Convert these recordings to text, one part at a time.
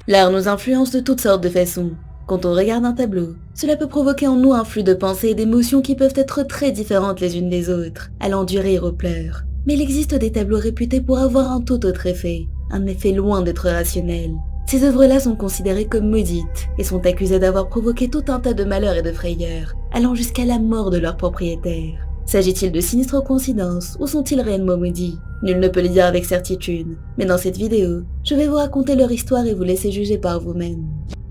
L'art nous influence de toutes sortes de façons. Quand on regarde un tableau, cela peut provoquer en nous un flux de pensées et d'émotions qui peuvent être très différentes les unes des autres, allant du rire aux pleurs. Mais il existe des tableaux réputés pour avoir un tout autre effet, un effet loin d'être rationnel. Ces œuvres-là sont considérées comme maudites et sont accusées d'avoir provoqué tout un tas de malheurs et de frayeurs, allant jusqu'à la mort de leur propriétaire. S'agit-il de sinistres coïncidences ou sont-ils réellement maudits? Nul ne peut le dire avec certitude, mais dans cette vidéo, je vais vous raconter leur histoire et vous laisser juger par vous-même.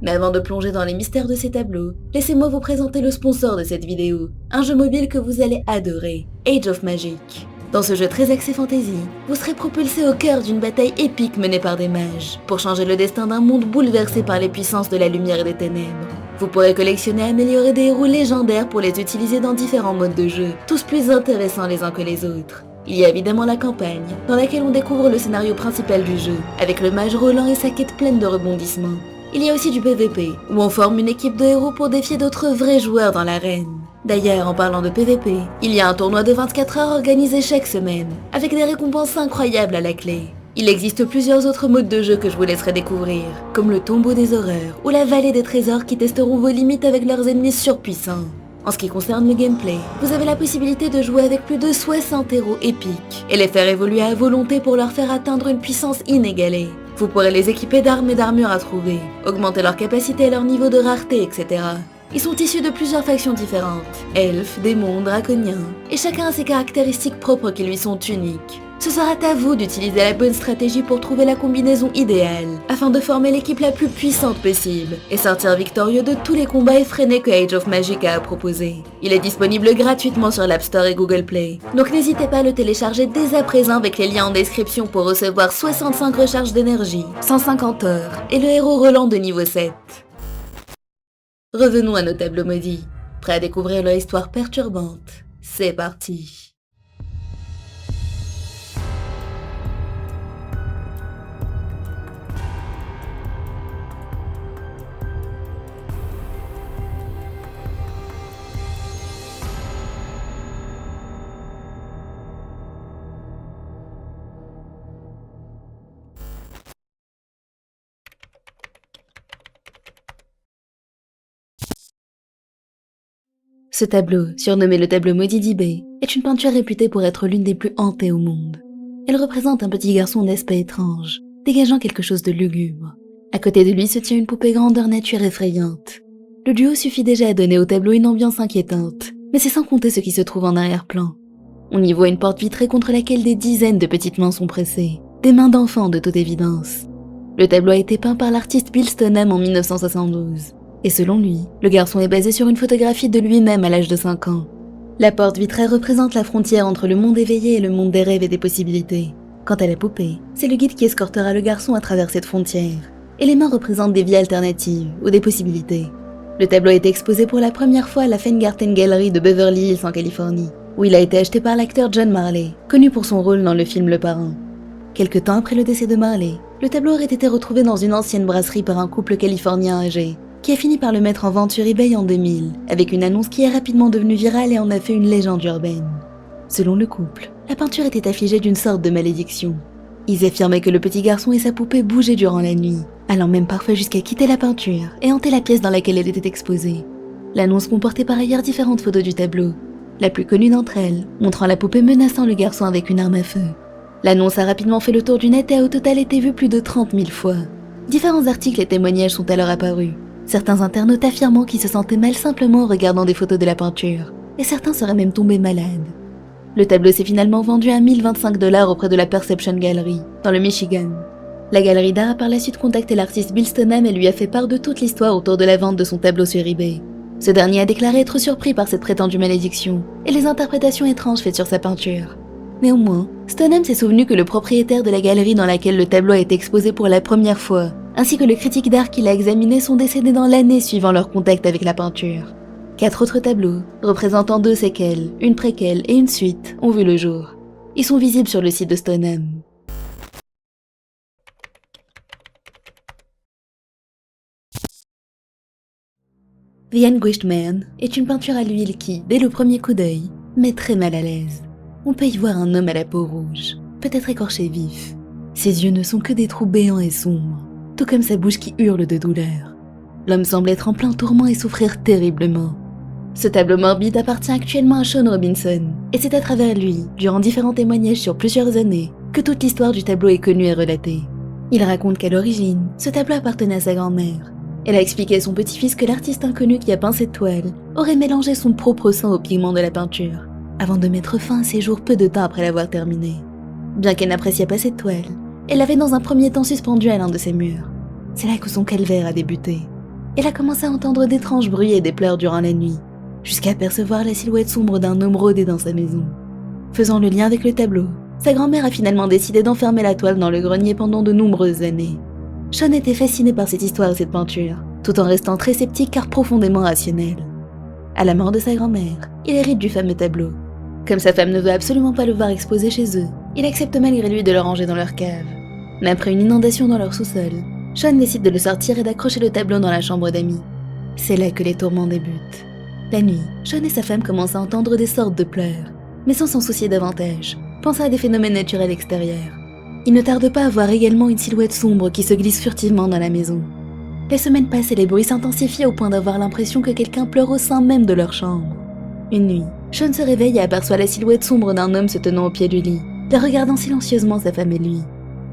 Mais avant de plonger dans les mystères de ces tableaux, laissez-moi vous présenter le sponsor de cette vidéo, un jeu mobile que vous allez adorer, Age of Magic. Dans ce jeu très axé fantasy, vous serez propulsé au cœur d'une bataille épique menée par des mages, pour changer le destin d'un monde bouleversé par les puissances de la lumière et des ténèbres. Vous pourrez collectionner et améliorer des héros légendaires pour les utiliser dans différents modes de jeu, tous plus intéressants les uns que les autres. Il y a évidemment la campagne, dans laquelle on découvre le scénario principal du jeu, avec le mage Roland et sa quête pleine de rebondissements. Il y a aussi du PVP, où on forme une équipe de héros pour défier d'autres vrais joueurs dans l'arène. D'ailleurs, en parlant de PVP, il y a un tournoi de 24 heures organisé chaque semaine, avec des récompenses incroyables à la clé. Il existe plusieurs autres modes de jeu que je vous laisserai découvrir, comme le tombeau des horreurs ou la vallée des trésors qui testeront vos limites avec leurs ennemis surpuissants. En ce qui concerne le gameplay, vous avez la possibilité de jouer avec plus de 60 héros épiques et les faire évoluer à volonté pour leur faire atteindre une puissance inégalée. Vous pourrez les équiper d'armes et d'armures à trouver, augmenter leur capacité et leur niveau de rareté, etc. Ils sont issus de plusieurs factions différentes, elfes, démons, draconiens, et chacun a ses caractéristiques propres qui lui sont uniques. Ce sera à vous d'utiliser la bonne stratégie pour trouver la combinaison idéale, afin de former l'équipe la plus puissante possible, et sortir victorieux de tous les combats effrénés que Age of Magic a à proposer. Il est disponible gratuitement sur l'App Store et Google Play, donc n'hésitez pas à le télécharger dès à présent avec les liens en description pour recevoir 65 recharges d'énergie, 150 heures, et le héros Roland de niveau 7. Revenons à nos tableaux maudits. Prêts à découvrir leur histoire perturbante? C'est parti. Ce tableau, surnommé le tableau maudit d'eBay, est une peinture réputée pour être l'une des plus hantées au monde. Elle représente un petit garçon d'aspect étrange, dégageant quelque chose de lugubre. À côté de lui se tient une poupée grandeur nature effrayante. Le duo suffit déjà à donner au tableau une ambiance inquiétante, mais c'est sans compter ce qui se trouve en arrière-plan. On y voit une porte vitrée contre laquelle des dizaines de petites mains sont pressées, des mains d'enfants de toute évidence. Le tableau a été peint par l'artiste Bill Stoneham en 1972. Et selon lui, le garçon est basé sur une photographie de lui-même à l'âge de 5 ans. La porte vitrée représente la frontière entre le monde éveillé et le monde des rêves et des possibilités. Quant à la poupée, c'est le guide qui escortera le garçon à travers cette frontière. Et les mains représentent des vies alternatives ou des possibilités. Le tableau a été exposé pour la première fois à la Feingarten Gallery de Beverly Hills en Californie, où il a été acheté par l'acteur John Marley, connu pour son rôle dans le film Le Parrain. Quelque temps après le décès de Marley, le tableau aurait été retrouvé dans une ancienne brasserie par un couple californien âgé, qui a fini par le mettre en vente sur eBay en 2000, avec une annonce qui est rapidement devenue virale et en a fait une légende urbaine. Selon le couple, la peinture était affligée d'une sorte de malédiction. Ils affirmaient que le petit garçon et sa poupée bougeaient durant la nuit, allant même parfois jusqu'à quitter la peinture et hanter la pièce dans laquelle elle était exposée. L'annonce comportait par ailleurs différentes photos du tableau, la plus connue d'entre elles montrant la poupée menaçant le garçon avec une arme à feu. L'annonce a rapidement fait le tour du net et a au total été vue plus de 30 000 fois. Différents articles et témoignages sont alors apparus. Certains internautes affirmant qu'ils se sentaient mal simplement en regardant des photos de la peinture, et certains seraient même tombés malades. Le tableau s'est finalement vendu à 1025 $ auprès de la Perception Gallery, dans le Michigan. La galerie d'art a par la suite contacté l'artiste Bill Stoneham et lui a fait part de toute l'histoire autour de la vente de son tableau sur eBay. Ce dernier a déclaré être surpris par cette prétendue malédiction, et les interprétations étranges faites sur sa peinture. Néanmoins, Stoneham s'est souvenu que le propriétaire de la galerie dans laquelle le tableau a été exposé pour la première fois, ainsi que le critique d'art qui l'a examiné sont décédés dans l'année suivant leur contact avec la peinture. 4 autres tableaux, représentant 2 séquelles, une préquelle et une suite, ont vu le jour. Ils sont visibles sur le site de Stoneham. The Anguished Man est une peinture à l'huile qui, dès le premier coup d'œil, met très mal à l'aise. On peut y voir un homme à la peau rouge, peut-être écorché vif. Ses yeux ne sont que des trous béants et sombres, tout comme sa bouche qui hurle de douleur. L'homme semble être en plein tourment et souffrir terriblement. Ce tableau morbide appartient actuellement à Sean Robinson, et c'est à travers lui, durant différents témoignages sur plusieurs années, que toute l'histoire du tableau est connue et relatée. Il raconte qu'à l'origine, ce tableau appartenait à sa grand-mère. Elle a expliqué à son petit-fils que l'artiste inconnu qui a peint cette toile aurait mélangé son propre sang au pigment de la peinture, avant de mettre fin à ses jours peu de temps après l'avoir terminée. Bien qu'elle n'appréciait pas cette toile, elle l'avait dans un premier temps suspendue à l'un de ses murs. C'est là que son calvaire a débuté. Elle a commencé à entendre d'étranges bruits et des pleurs durant la nuit, jusqu'à apercevoir la silhouette sombre d'un homme rôder dans sa maison. Faisant le lien avec le tableau, sa grand-mère a finalement décidé d'enfermer la toile dans le grenier pendant de nombreuses années. Sean était fasciné par cette histoire et cette peinture, tout en restant très sceptique car profondément rationnel. À la mort de sa grand-mère, il hérite du fameux tableau. Comme sa femme ne veut absolument pas le voir exposé chez eux, il accepte malgré lui de le ranger dans leur cave. Mais après une inondation dans leur sous-sol, Sean décide de le sortir et d'accrocher le tableau dans la chambre d'amis. C'est là que les tourments débutent. La nuit, Sean et sa femme commencent à entendre des sortes de pleurs, mais sans s'en soucier davantage, pensant à des phénomènes naturels extérieurs. Il ne tarde pas à voir également une silhouette sombre qui se glisse furtivement dans la maison. Les semaines passent et les bruits s'intensifient au point d'avoir l'impression que quelqu'un pleure au sein même de leur chambre. Une nuit, Sean se réveille et aperçoit la silhouette sombre d'un homme se tenant au pied du lit, la regardant silencieusement sa femme et lui.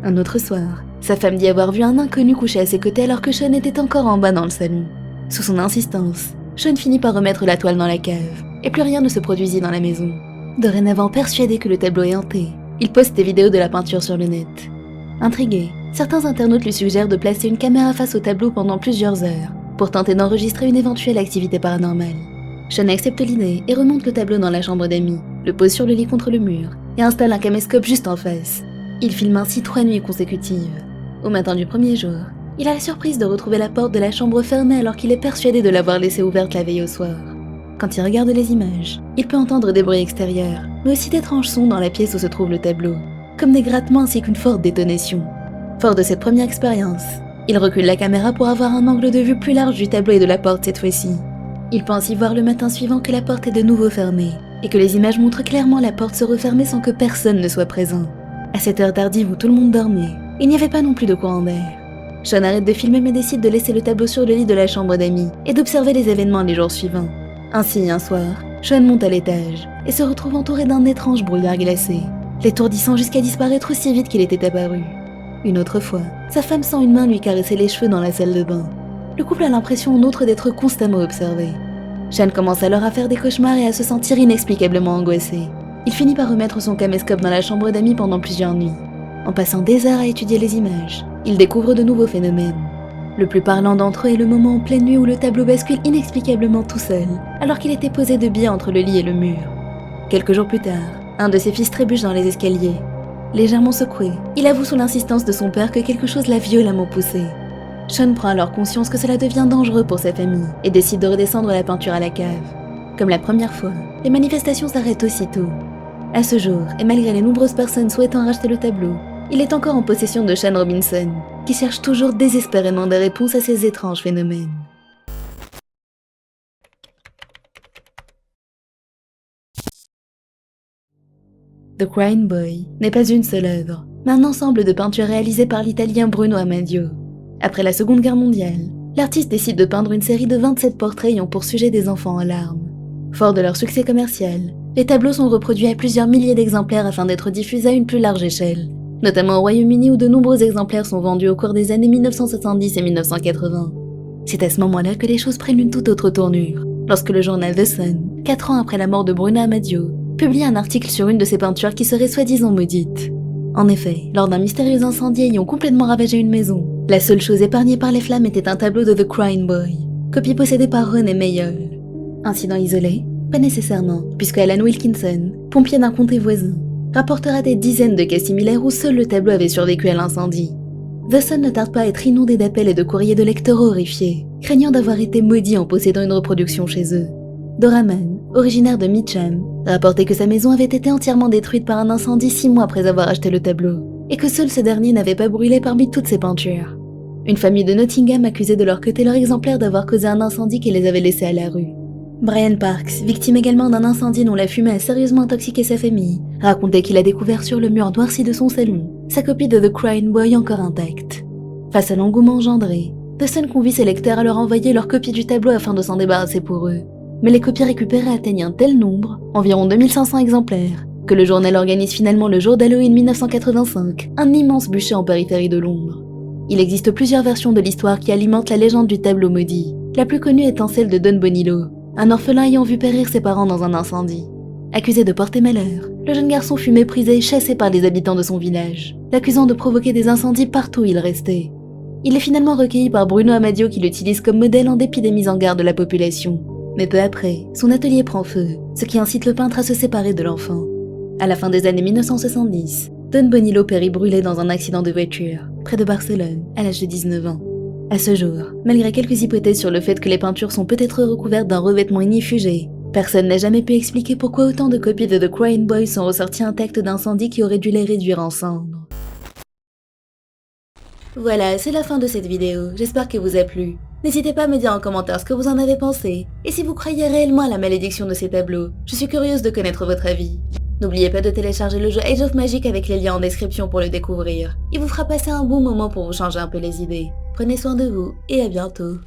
Un autre soir, sa femme dit avoir vu un inconnu couché à ses côtés alors que Sean était encore en bas dans le salon. Sous son insistance, Sean finit par remettre la toile dans la cave, et plus rien ne se produisit dans la maison. Dorénavant persuadé que le tableau est hanté, il poste des vidéos de la peinture sur le net. Intrigué, certains internautes lui suggèrent de placer une caméra face au tableau pendant plusieurs heures, pour tenter d'enregistrer une éventuelle activité paranormale. Sean accepte l'idée et remonte le tableau dans la chambre d'amis, le pose sur le lit contre le mur, et installe un caméscope juste en face. Il filme ainsi 3 nuits consécutives. Au matin du premier jour, il a la surprise de retrouver la porte de la chambre fermée alors qu'il est persuadé de l'avoir laissée ouverte la veille au soir. Quand il regarde les images, il peut entendre des bruits extérieurs, mais aussi d'étranges sons dans la pièce où se trouve le tableau, comme des grattements ainsi qu'une forte détonation. Fort de cette première expérience, il recule la caméra pour avoir un angle de vue plus large du tableau et de la porte cette fois-ci. Il pense y voir le matin suivant que la porte est de nouveau fermée, et que les images montrent clairement la porte se refermer sans que personne ne soit présent. À cette heure tardive où tout le monde dormait, il n'y avait pas non plus de courant d'air. Sean arrête de filmer mais décide de laisser le tableau sur le lit de la chambre d'amis et d'observer les événements les jours suivants. Ainsi, un soir, Sean monte à l'étage et se retrouve entouré d'un étrange brouillard glacé, l'étourdissant jusqu'à disparaître aussi vite qu'il était apparu. Une autre fois, sa femme sent une main lui caresser les cheveux dans la salle de bain. Le couple a l'impression en outre d'être constamment observé. Sean commence alors à faire des cauchemars et à se sentir inexplicablement angoissé. Il finit par remettre son caméscope dans la chambre d'amis pendant plusieurs nuits. En passant des heures à étudier les images, il découvre de nouveaux phénomènes. Le plus parlant d'entre eux est le moment en pleine nuit où le tableau bascule inexplicablement tout seul, alors qu'il était posé de biais entre le lit et le mur. Quelques jours plus tard, un de ses fils trébuche dans les escaliers. Légèrement secoué, il avoue sous l'insistance de son père que quelque chose l'a violemment poussé. Sean prend alors conscience que cela devient dangereux pour sa famille et décide de redescendre la peinture à la cave. Comme la première fois, les manifestations s'arrêtent aussitôt. À ce jour, et malgré les nombreuses personnes souhaitant racheter le tableau, il est encore en possession de Sean Robinson, qui cherche toujours désespérément des réponses à ces étranges phénomènes. The Crying Boy n'est pas une seule œuvre, mais un ensemble de peintures réalisées par l'Italien Bruno Amadio. Après la Seconde Guerre mondiale, l'artiste décide de peindre une série de 27 portraits ayant pour sujet des enfants en larmes. Fort de leur succès commercial, les tableaux sont reproduits à plusieurs milliers d'exemplaires afin d'être diffusés à une plus large échelle, notamment au Royaume-Uni où de nombreux exemplaires sont vendus au cours des années 1970 et 1980. C'est à ce moment-là que les choses prennent une toute autre tournure, lorsque le journal The Sun, 4 ans après la mort de Bruno Amadio, publie un article sur une de ses peintures qui serait soi-disant maudite. En effet, lors d'un mystérieux incendie ayant complètement ravagé une maison, la seule chose épargnée par les flammes était un tableau de The Crying Boy, copie possédée par René Mayol. Incident isolé? Pas nécessairement, puisque Alan Wilkinson, pompier d'un comté voisin, rapportera des dizaines de cas similaires où seul le tableau avait survécu à l'incendie. The Sun ne tarde pas à être inondé d'appels et de courriers de lecteurs horrifiés, craignant d'avoir été maudits en possédant une reproduction chez eux. Doraman, originaire de Mitcham, rapportait que sa maison avait été entièrement détruite par un incendie 6 mois après avoir acheté le tableau, et que seul ce dernier n'avait pas brûlé parmi toutes ses peintures. Une famille de Nottingham accusait de leur côté leur exemplaire d'avoir causé un incendie qui les avait laissés à la rue. Brian Parks, victime également d'un incendie dont la fumée a sérieusement intoxiqué sa famille, racontait qu'il a découvert sur le mur noirci de son salon sa copie de The Crying Boy encore intacte. Face à l'engouement engendré, The Sun convie ses lecteurs à leur envoyer leur copie du tableau afin de s'en débarrasser pour eux. Mais les copies récupérées atteignent un tel nombre, environ 2500 exemplaires, que le journal organise finalement le jour d'Halloween 1985, un immense bûcher en périphérie de Londres. Il existe plusieurs versions de l'histoire qui alimentent la légende du tableau maudit, la plus connue étant celle de Don Bonillo, un orphelin ayant vu périr ses parents dans un incendie. Accusé de porter malheur, le jeune garçon fut méprisé et chassé par les habitants de son village, l'accusant de provoquer des incendies partout où il restait. Il est finalement recueilli par Bruno Amadio qui l'utilise comme modèle en dépit des mises en garde de la population. Mais peu après, son atelier prend feu, ce qui incite le peintre à se séparer de l'enfant. À la fin des années 1970, Don Bonillo périt brûlé dans un accident de voiture, près de Barcelone, à l'âge de 19 ans. À ce jour, malgré quelques hypothèses sur le fait que les peintures sont peut-être recouvertes d'un revêtement ignifugé, personne n'a jamais pu expliquer pourquoi autant de copies de The Crying Boy sont ressorties intactes d'incendies qui auraient dû les réduire en cendres. Voilà, c'est la fin de cette vidéo, j'espère qu'elle vous a plu. N'hésitez pas à me dire en commentaire ce que vous en avez pensé, et si vous croyez réellement à la malédiction de ces tableaux, je suis curieuse de connaître votre avis. N'oubliez pas de télécharger le jeu Age of Magic avec les liens en description pour le découvrir. Il vous fera passer un bon moment pour vous changer un peu les idées. Prenez soin de vous, et à bientôt.